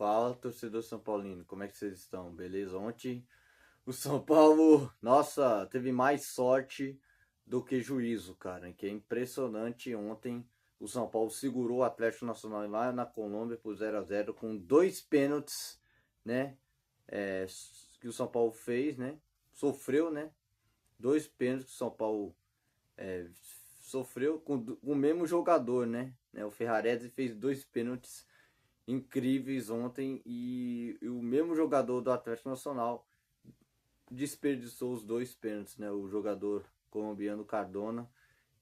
Fala, torcedor São Paulino, como é que vocês estão? Beleza? Ontem o São Paulo, nossa, teve mais sorte do que juízo, cara. Que é impressionante. Ontem o São Paulo segurou o Atlético Nacional lá na Colômbia por 0 a 0 com dois pênaltis, né? É, que o São Paulo fez, né? Sofreu, né? Dois pênaltis que o São Paulo sofreu com o mesmo jogador, né? O Ferrarese fez dois pênaltis incríveis ontem e o mesmo jogador do Atlético Nacional desperdiçou os dois pênaltis, né? O jogador colombiano Cardona,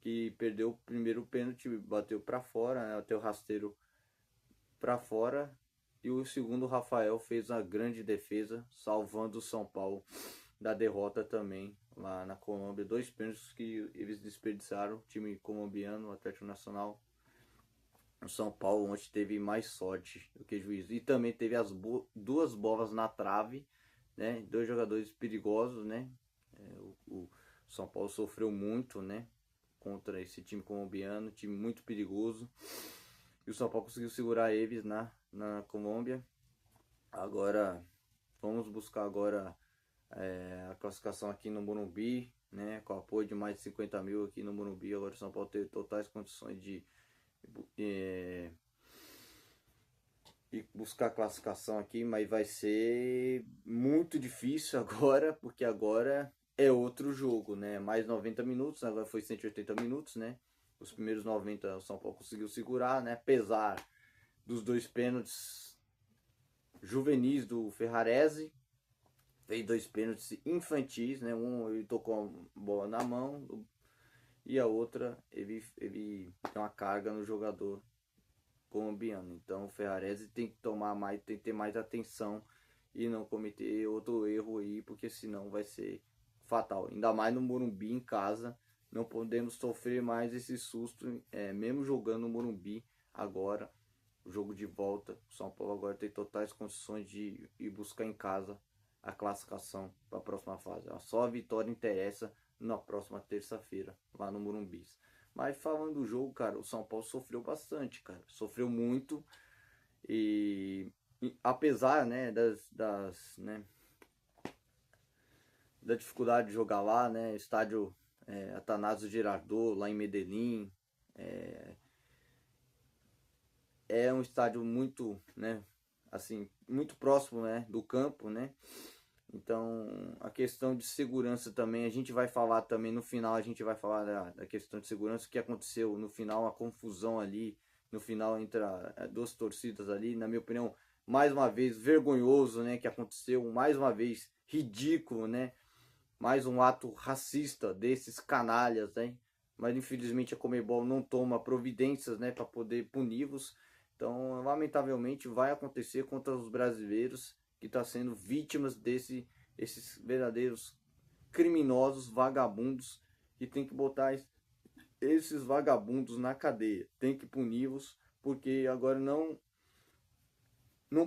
que perdeu o primeiro pênalti, bateu para fora, né? Até o rasteiro para fora. E o segundo, o Rafael, fez uma grande defesa, salvando o São Paulo da derrota também lá na Colômbia. Dois pênaltis que eles desperdiçaram, o time colombiano, o Atlético Nacional. O São Paulo ontem teve mais sorte do que juízo. E também teve as duas bolas na trave, né? Dois jogadores perigosos, né? O São Paulo sofreu muito, né? Contra esse time colombiano, time muito perigoso. E o São Paulo conseguiu segurar eles na Colômbia. Agora, vamos buscar agora a classificação aqui no Morumbi, né? Com apoio de mais de 50 mil aqui no Morumbi. Agora o São Paulo tem totais condições de e buscar a classificação aqui, mas vai ser muito difícil agora, porque agora é outro jogo, né? Mais 90 minutos, agora foi 180 minutos, né? Os primeiros 90 o São Paulo conseguiu segurar, né? Apesar dos dois pênaltis juvenis do Ferrarese, fez dois pênaltis infantis, né? Um ele tocou a bola na mão e a outra ele tem uma carga no jogador colombiano. Então o Ferrarese tem que tomar mais, tem que ter mais atenção e não cometer outro erro aí, porque senão vai ser fatal. Ainda mais no Morumbi em casa, não podemos sofrer mais esse susto, mesmo jogando no Morumbi agora, o jogo de volta. O São Paulo agora tem totais condições de ir buscar em casa a classificação para a próxima fase. Só a vitória interessa na próxima terça-feira, lá no Morumbi. Mas falando do jogo, cara, o São Paulo sofreu bastante, cara. Sofreu muito. E apesar, né, né, da dificuldade de jogar lá, né, estádio Atanásio Girardot, lá em Medellín, é um estádio muito, né, assim, muito próximo, né, do campo, né. Então, a questão de segurança também, a gente vai falar também no final, a gente vai falar da questão de segurança, o que aconteceu no final, a confusão ali, no final entre as duas torcidas ali, na minha opinião, mais uma vez vergonhoso, né, que aconteceu, mais uma vez ridículo, né, mais um ato racista desses canalhas, né, mas infelizmente a Conmebol não toma providências, né, para poder puni-los. Então, lamentavelmente, vai acontecer contra os brasileiros que estão sendo vítimas esses verdadeiros criminosos, vagabundos, que tem que botar esses vagabundos na cadeia, tem que puni-los, porque agora não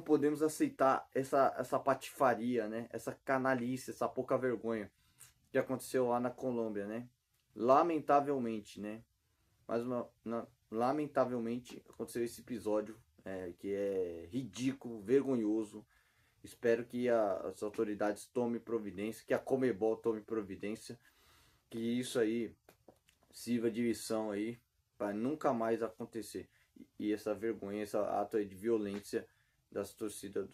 podemos aceitar essa patifaria, né? Essa canalice, essa pouca vergonha que aconteceu lá na Colômbia, né? Lamentavelmente, né? Lamentavelmente aconteceu esse episódio que é ridículo, vergonhoso. Espero que as autoridades tomem providência, que a Conmebol tome providência, que isso aí sirva de lição aí para nunca mais acontecer. E essa vergonha, esse ato aí de violência das torcidas,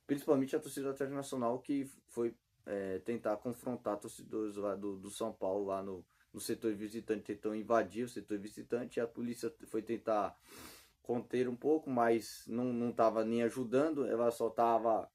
principalmente a torcida do Atlético Nacional, que foi tentar confrontar torcedores lá do São Paulo lá no setor visitante, tentou invadir o setor visitante, e a polícia foi tentar conter um pouco, mas não estava nem ajudando, ela só estava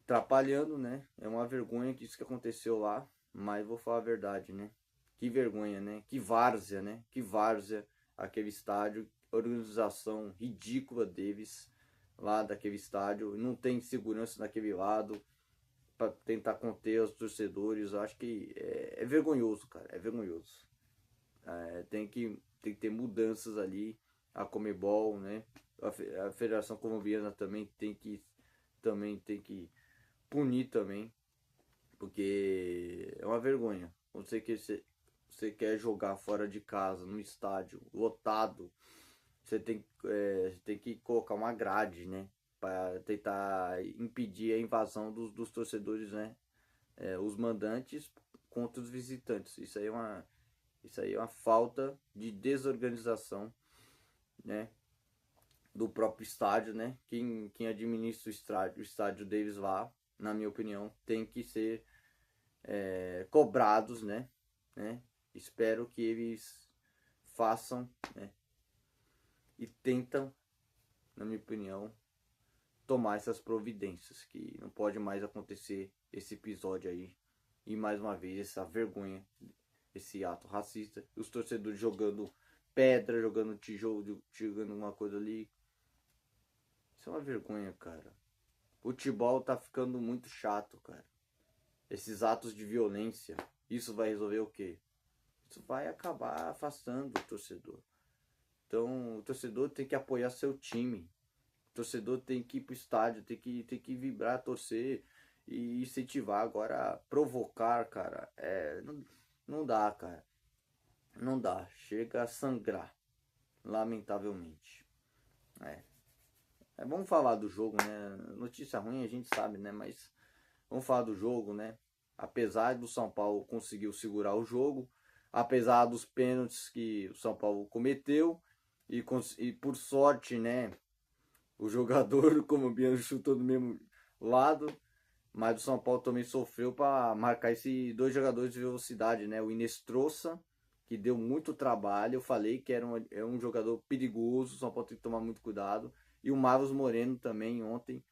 atrapalhando, né? É uma vergonha que isso que aconteceu lá, mas vou falar a verdade, né? Que vergonha, né? Que várzea, né? Que várzea aquele estádio, organização ridícula deles lá daquele estádio, não tem segurança naquele lado para tentar conter os torcedores. Eu acho que é vergonhoso, cara, é vergonhoso. Tem que ter mudanças ali. A Conmebol, né? A Federação Colombiana também tem que punir também, porque é uma vergonha. Você quer jogar fora de casa, no estádio lotado, você tem que colocar uma grade, né? Para tentar impedir a invasão dos torcedores, né? Os mandantes contra os visitantes. Isso aí é uma falta de desorganização, né? Do próprio estádio, né? Quem administra o estádio Davis lá, na minha opinião, tem que ser cobrados, né? Espero que eles façam, né? E tentam, na minha opinião, tomar essas providências, que não pode mais acontecer esse episódio aí. E mais uma vez essa vergonha, esse ato racista, os torcedores jogando pedra, jogando tijolo, jogando alguma coisa ali. Isso é uma vergonha, cara. O futebol tá ficando muito chato, cara. Esses atos de violência, isso vai resolver o quê? Isso vai acabar afastando o torcedor. Então, o torcedor tem que apoiar seu time. O torcedor tem que ir pro estádio, tem que vibrar, torcer e incentivar. Agora, provocar, cara, não dá, cara. Não dá. Chega a sangrar, lamentavelmente. Vamos falar do jogo, né? Notícia ruim a gente sabe, né? Mas vamos falar do jogo, né? Apesar do São Paulo conseguiu segurar o jogo, apesar dos pênaltis que o São Paulo cometeu, e por sorte, né? O jogador colombiano chutou do mesmo lado, mas o São Paulo também sofreu para marcar esses dois jogadores de velocidade, né? O Inestrosa, que deu muito trabalho, eu falei que é um jogador perigoso, o São Paulo tem que tomar muito cuidado. E o Marlos Moreno também ontem,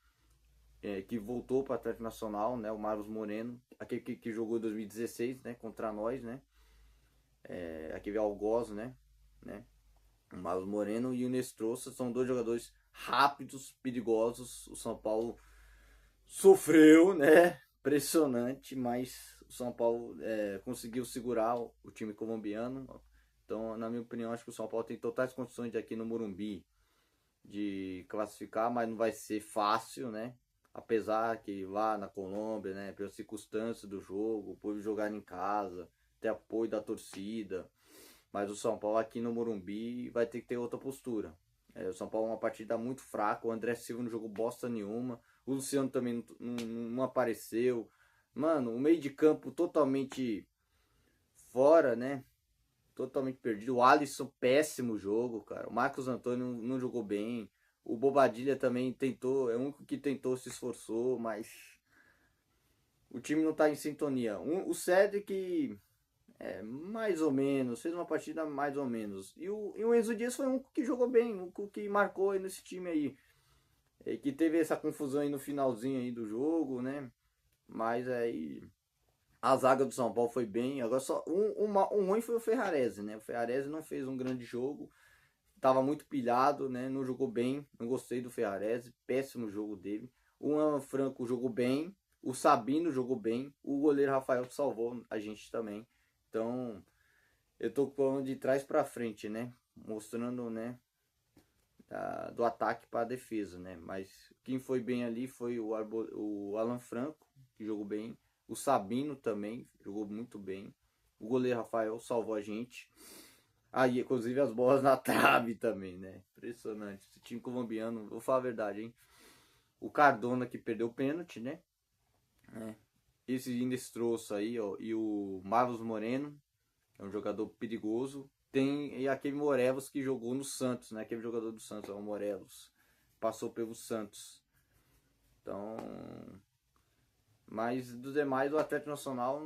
que voltou para o Atlético Nacional, né? O Marlos Moreno, aquele que jogou em 2016, né? Contra nós, né? Aquele algoz, né? O Marlos Moreno e o Inestrosa são dois jogadores rápidos, perigosos. O São Paulo sofreu, né? Impressionante, mas o São Paulo conseguiu segurar o time colombiano. Então, na minha opinião, acho que o São Paulo tem totais condições de aqui no Morumbi de classificar, mas não vai ser fácil, né? Apesar que lá na Colômbia, né, pelas circunstâncias do jogo, por jogar em casa, ter apoio da torcida, mas o São Paulo aqui no Morumbi vai ter que ter outra postura. O São Paulo é uma partida muito fraca, o André Silva não jogou bosta nenhuma, o Luciano também não apareceu. Mano, o meio de campo totalmente fora, né? Totalmente perdido. O Alisson, péssimo jogo, cara. O Marcos Antônio não jogou bem. O Bobadilha também tentou, é o único que tentou, se esforçou, mas o time não tá em sintonia. O Cedric, mais ou menos, fez uma partida mais ou menos. E o Enzo Dias foi um que jogou bem, um que marcou aí nesse time aí. Que teve essa confusão aí no finalzinho aí do jogo, né? Mas aí a zaga do São Paulo foi bem. Agora só um ruim foi o Ferrarese, né? O Ferrarese não fez um grande jogo. Tava muito pilhado, né? Não jogou bem. Não gostei do Ferrarese. Péssimo jogo dele. O Alan Franco jogou bem. O Sabino jogou bem. O goleiro Rafael salvou a gente também. Então, eu tô falando de trás para frente, né? Mostrando, né? Do ataque para a defesa, né? Mas quem foi bem ali foi o Alan Franco, que jogou bem. O Sabino também jogou muito bem. O goleiro Rafael salvou a gente. Aí, inclusive, as bolas na trave também, né? Impressionante. Esse time colombiano, vou falar a verdade, hein? O Cardona que perdeu o pênalti, né? Esse Inestrosa aí, ó. E o Marlos Moreno, é um jogador perigoso. Tem aquele Morelos que jogou no Santos, né? Aquele jogador do Santos, o Morelos. Passou pelo Santos. Então. Mas dos demais, o Atlético Nacional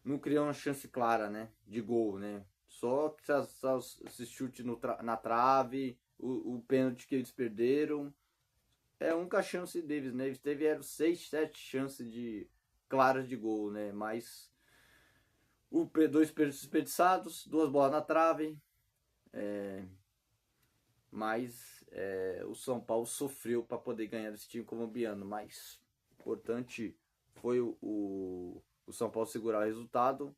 não criou uma chance clara, né? De gol, né? Só que esse chute na trave, o pênalti que eles perderam. É a única chance deles, né? Eles tiveram 6, 7 chances claras de gol, né? Mas dois pênaltis desperdiçados, 2 bolas na trave. Mas o São Paulo sofreu para poder ganhar desse time colombiano. Mas o importante foi o São Paulo segurar o resultado,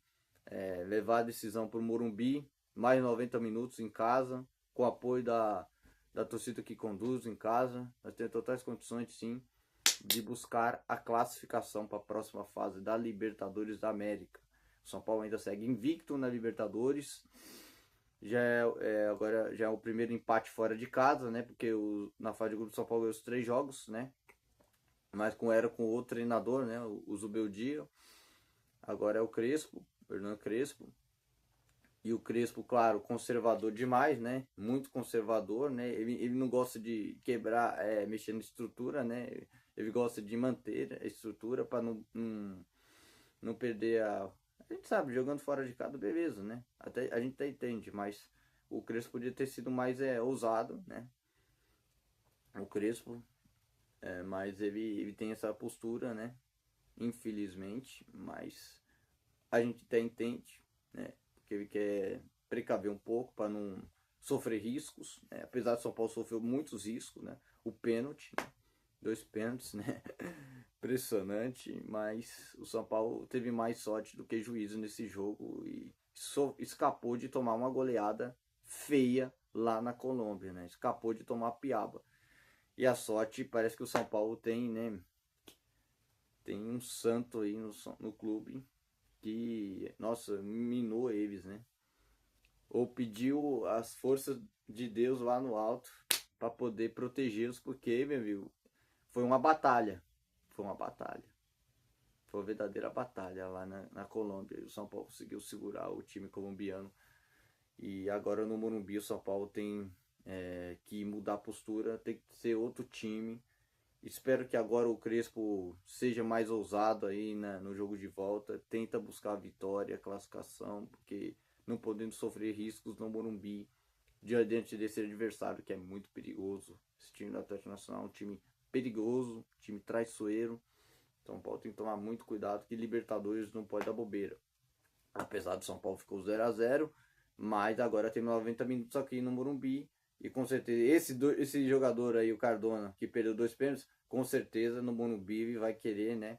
levar a decisão para o Morumbi, mais 90 minutos em casa, com o apoio da torcida que conduz em casa. Nós temos totais condições, sim, de buscar a classificação para a próxima fase da Libertadores da América. O São Paulo ainda segue invicto na Libertadores. Agora já é o primeiro empate fora de casa, né? Porque na fase de grupo São Paulo ganhou os 3 jogos, né? Mas era com outro treinador, né? O Zubeldia. Agora é o Crespo, Fernando Crespo. E o Crespo, claro, conservador demais, né? Muito conservador, né? Ele não gosta de quebrar, mexer na estrutura, né? Ele gosta de manter a estrutura para não perder a. A gente sabe, jogando fora de casa, beleza, né? Até, a gente até entende, mas o Crespo podia ter sido mais ousado, né? O Crespo, mas ele tem essa postura, né? Infelizmente, mas a gente até entende, né? Porque ele quer precaver um pouco para não sofrer riscos, né? Apesar de São Paulo sofreu muitos riscos, né? O pênalti, né? 2 pênaltis, né? Impressionante, mas o São Paulo teve mais sorte do que juízo nesse jogo e escapou de tomar uma goleada feia lá na Colômbia, né? Escapou de tomar piaba. E a sorte parece que o São Paulo tem, né? Tem um santo aí no clube que, nossa, minou eles, né? Ou pediu as forças de Deus lá no alto para poder protegê-los, porque, meu amigo, foi uma batalha. Foi uma batalha. Foi uma verdadeira batalha lá na Colômbia. O São Paulo conseguiu segurar o time colombiano. E agora no Morumbi o São Paulo tem que mudar a postura, tem que ser outro time. Espero que agora o Crespo seja mais ousado aí no jogo de volta. Tenta buscar a vitória, a classificação, porque não podendo sofrer riscos no Morumbi diante desse adversário que é muito perigoso. Esse time do Atlético Nacional é um time perigoso, time traiçoeiro. São Paulo tem que tomar muito cuidado que Libertadores não pode dar bobeira. Apesar do São Paulo ficou 0-0, mas agora tem 90 minutos aqui no Morumbi. E com certeza, esse jogador aí, o Cardona, que perdeu 2 pênaltis, com certeza no Morumbi vai querer, né?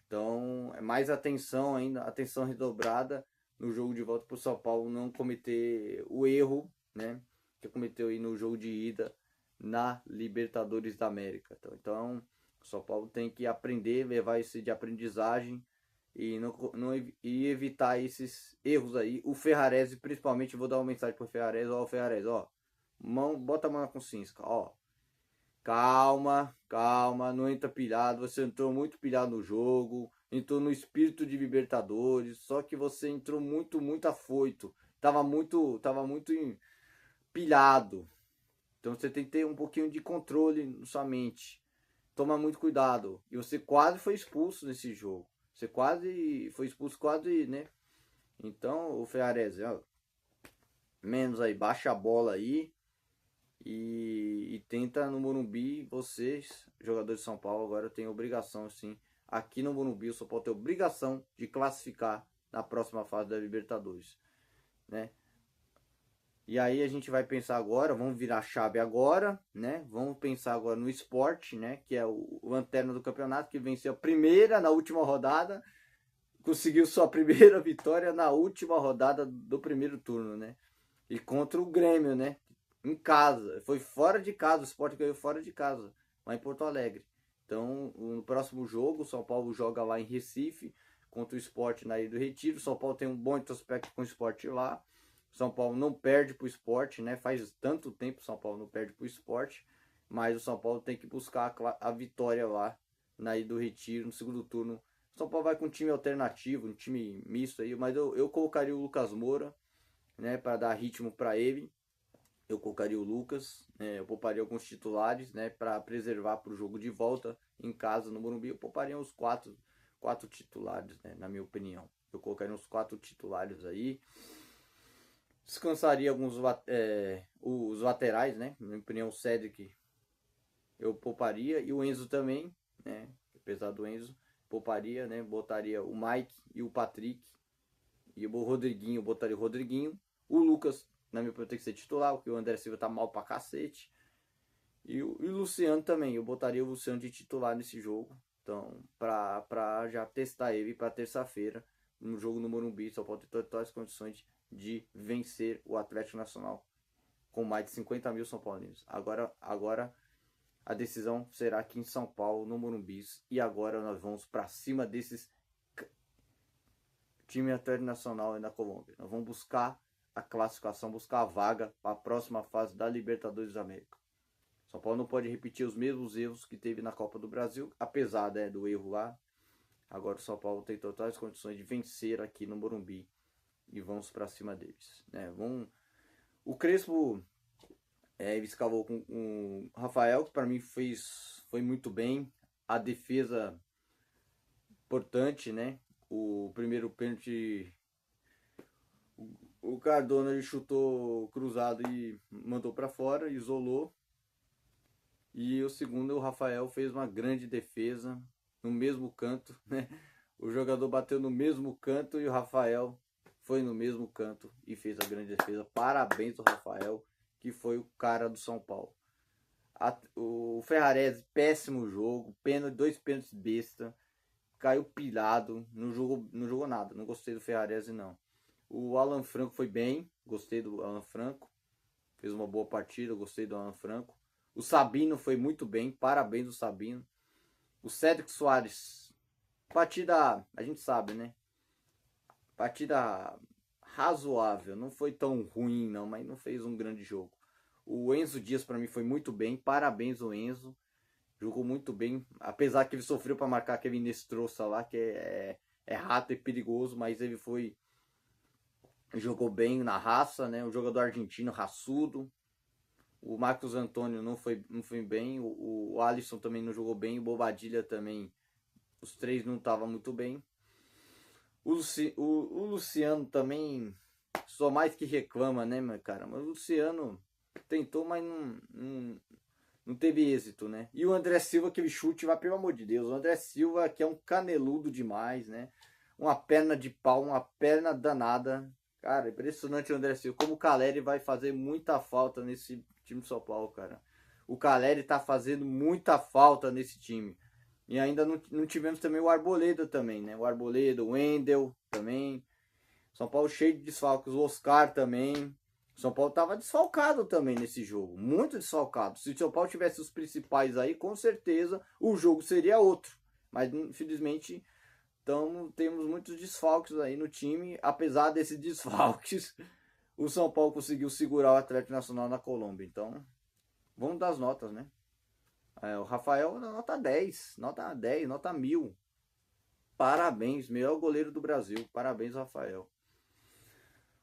Então, é mais atenção ainda, atenção redobrada no jogo de volta para o São Paulo não cometer o erro, né? Que cometeu aí no jogo de ida na Libertadores da América. Então, o São Paulo tem que aprender, levar isso de aprendizagem e evitar esses erros aí. O Ferrarese, principalmente, vou dar uma mensagem pro Ferrarese, ó, Ferrarese, ó, bota a mão na consciência, ó, calma, calma, não entra pilhado, você entrou muito pilhado no jogo, entrou no espírito de Libertadores, só que você entrou muito afoito, tava muito pilhado, então você tem que ter um pouquinho de controle na sua mente, toma muito cuidado, e você quase foi expulso nesse jogo, você quase foi expulso, quase, né, então o Ferrarese, ó, menos aí, baixa a bola aí, e tenta no Morumbi, vocês, jogadores de São Paulo, agora tem obrigação, sim. Aqui no Morumbi, o São Paulo tem obrigação de classificar na próxima fase da Libertadores, né? E aí a gente vai pensar agora, vamos virar a chave agora, né? Vamos pensar agora no Sport, né? Que é o lanterna do campeonato, que venceu a primeira na última rodada, conseguiu sua primeira vitória na última rodada do primeiro turno, né? E contra o Grêmio, né? Em casa. Foi fora de casa. O Sport ganhou fora de casa. Lá em Porto Alegre. Então, no próximo jogo, o São Paulo joga lá em Recife. Contra o Sport na Ilha do Retiro. O São Paulo tem um bom retrospecto com o Sport lá. O São Paulo não perde pro Sport, né? Faz tanto tempo o São Paulo não perde pro Sport. Mas o São Paulo tem que buscar a vitória lá na Ilha do Retiro, no segundo turno. O São Paulo vai com um time alternativo, um time misto aí. Mas eu colocaria o Lucas Moura, né? Para dar ritmo para ele. Eu colocaria o Lucas, né, eu pouparia alguns titulares, né, para preservar para o jogo de volta em casa no Morumbi. Eu pouparia uns quatro titulares, né, na minha opinião. Eu colocaria uns 4 titulares aí. Descansaria os laterais, né? Na minha opinião, o Cedric eu pouparia e o Enzo também, né? Apesar do Enzo, pouparia, né? Botaria o Mike e o Patrick. E o Rodriguinho, botaria o Rodriguinho. O Lucas, na minha opinião, tem que ser titular, porque o André Silva tá mal pra cacete. E o Luciano também, eu botaria o Luciano de titular nesse jogo. Então, pra já testar ele pra terça-feira, no jogo no Morumbi, só pode ter todas as condições de vencer o Atlético Nacional com mais de 50 mil São Paulinos. Agora a decisão será aqui em São Paulo, no Morumbi. E agora nós vamos pra cima desses time Atlético Nacional na Colômbia. Nós vamos buscar a classificação, buscar a vaga para a próxima fase da Libertadores da América. São Paulo não pode repetir os mesmos erros que teve na Copa do Brasil, apesar, né, do erro lá. Agora o São Paulo tem totais condições de vencer aqui no Morumbi e vamos para cima deles, né? O Crespo ele escalou com o Rafael, que para mim foi muito bem. A defesa importante, né? O primeiro pênalti, o Cardona ele chutou cruzado e mandou para fora, isolou. E o segundo, o Rafael fez uma grande defesa no mesmo canto, né? O jogador bateu no mesmo canto e o Rafael foi no mesmo canto e fez a grande defesa. Parabéns ao Rafael, que foi o cara do São Paulo. O Ferrarese, péssimo jogo, dois pênaltis besta, caiu pilhado, não jogou nada, não gostei do Ferrarese não. O Alan Franco foi bem, gostei do Alan Franco, fez uma boa partida, gostei do Alan Franco. O Sabino foi muito bem, parabéns ao Sabino. O Cédric Soares, partida, a gente sabe, né? Partida razoável, não foi tão ruim não, mas não fez um grande jogo. O Enzo Dias para mim foi muito bem, parabéns ao Enzo. Jogou muito bem, apesar que ele sofreu para marcar aquele Nestroça lá, que é rato e perigoso, mas ele jogou bem na raça, né? O jogador argentino, raçudo. O Marcos Antônio não foi bem, o Alisson também não jogou bem, o Bobadilha também, os três não estavam muito bem. O Luciano também, só mais que reclama, né, meu cara? Mas o Luciano tentou, mas não teve êxito, né? E o André Silva, aquele chute, vai, pelo amor de Deus. O André Silva, que é um caneludo demais, né? Uma perna de pau, uma perna danada. Cara, impressionante o André Silva. Como o Caleri vai fazer muita falta nesse time do São Paulo, cara. O Caleri tá fazendo muita falta nesse time. E ainda não tivemos também o Arboleda também, né? O Arboleda, o Wendel também. São Paulo cheio de desfalques. O Oscar também. São Paulo estava desfalcado também nesse jogo. Muito desfalcado. Se o São Paulo tivesse os principais aí, com certeza o jogo seria outro. Mas infelizmente temos muitos desfalques aí no time. Apesar desses desfalques, o São Paulo conseguiu segurar o Atlético Nacional na Colômbia. Então, vamos dar as notas, né? O Rafael nota 10, nota 10, nota 1000. Parabéns, melhor goleiro do Brasil. Parabéns, Rafael.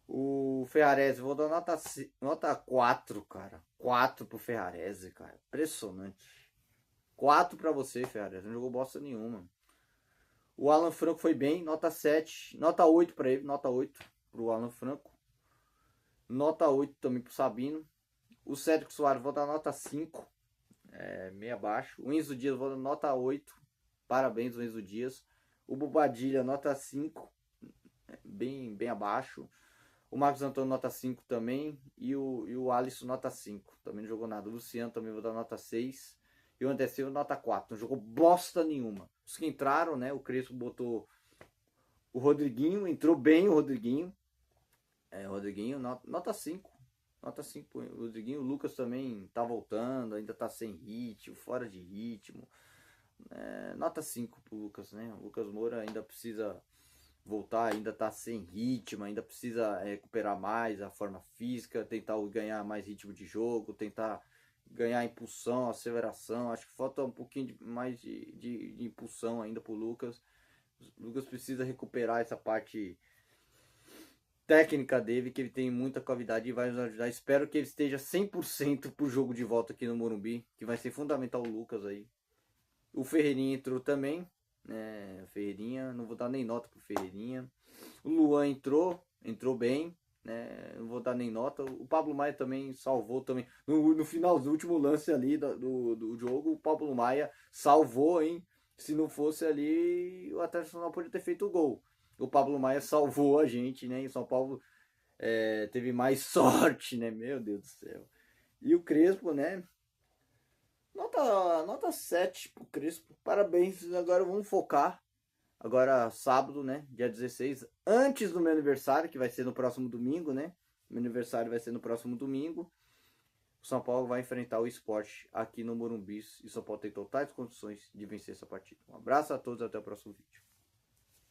O Ferrarese, vou dar nota 4, cara. 4 pro Ferrarese, cara. Impressionante. 4 pra você, Ferrarese. Não jogou bosta nenhuma. O Alan Franco foi bem, nota 7. Nota 8 pra ele, nota 8 pro Alan Franco. Nota 8 também pro Sabino. O Cédric Soares, vou dar nota 5. Meio abaixo. O Enzo Dias, vou dar nota 8. Parabéns, o Enzo Dias. O Bobadilha, nota 5. Bem abaixo. O Marcos Antônio, nota 5 também. E o Alisson, nota 5. Também não jogou nada. O Luciano também vou dar nota 6. E o André Silva, nota 4. Não jogou bosta nenhuma. Os que entraram, né? O Crespo botou o Rodriguinho. Entrou bem o Rodriguinho. Rodriguinho, nota 5. Nota 5 o Rodriguinho. O Lucas também tá voltando. Ainda tá sem ritmo. Fora de ritmo. Nota 5 pro Lucas, né? O Lucas Moura ainda precisa voltar, ainda tá sem ritmo, ainda precisa recuperar mais a forma física, tentar ganhar mais ritmo de jogo, tentar ganhar impulsão, aceleração. Acho que falta um pouquinho mais de impulsão ainda pro Lucas. O Lucas precisa recuperar essa parte técnica dele, que ele tem muita qualidade e vai nos ajudar. Espero que ele esteja 100% pro jogo de volta aqui no Morumbi, que vai ser fundamental o Lucas aí. O Ferreirinha entrou também. Ferreirinha, não vou dar nem nota pro Ferreirinha. O Luan entrou bem, né? Não vou dar nem nota. O Pablo Maia também salvou também. No final do último lance ali do jogo, o Pablo Maia salvou, hein? Se não fosse ali, o Atlético Nacional poderia ter feito o gol. O Pablo Maia salvou a gente, né? E o São Paulo teve mais sorte, né? Meu Deus do céu. E o Crespo, né? Nota 7 pro Crespo. Parabéns. Agora vamos focar. Agora sábado, né? Dia 16. Antes do meu aniversário, que vai ser no próximo domingo, né? Meu aniversário vai ser no próximo domingo. O São Paulo vai enfrentar o Sport aqui no Morumbi. E o São Paulo tem totais condições de vencer essa partida. Um abraço a todos e até o próximo vídeo.